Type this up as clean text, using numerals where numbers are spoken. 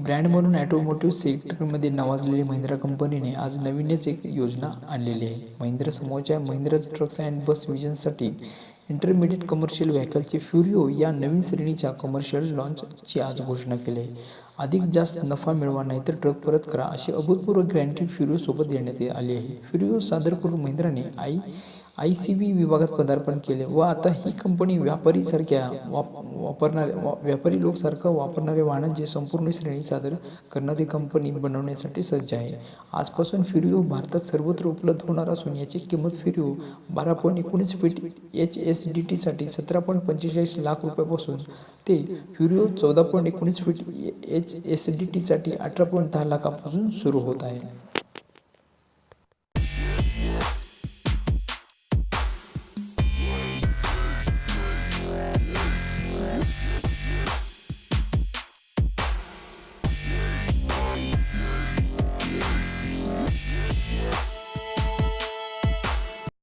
Brand म्हणून automotive सेक्टरमध्ये नावाजलेली महिंद्रा कंपनीने आज नवीनच एक योजना आणलेली आहे. महिंद्रा समूहाच्या महिंद्रा ट्रक्स अँड बस विजनसाठी इंटरमिडिएट कमर्शियल व्हेकलची फ्युरिओ या नवीन श्रेणीच्या कमर्शियल लॉन्चची आज घोषणा केली आहे. अधिक जास्त नफा मिळवा नाहीतर ट्रक परत करा अशी अभूतपूर्व गॅरंटी फ्युरिओ सोबत देण्यात आली आहे. फ्युरिओ सादर करून महिंद्राने ICV विभागात पदार्पण केले व आता ही कंपनी व्यापारी लोकसारखं वापरणारे वाहनांची संपूर्ण श्रेणी सादर करणारी कंपनी बनवण्यासाठी सज्ज आहे. आजपासून फ्युरिओ भारतात सर्वत्र उपलब्ध होणार असून याची किंमत फ्युरिओ 12.19 फीट HSDTसाठी 17.45 लाख रुपयापासून ते फ्युरिओ 14.19 फीट HSDTसाठी 18.10 लाखापासून सुरू होत आहे.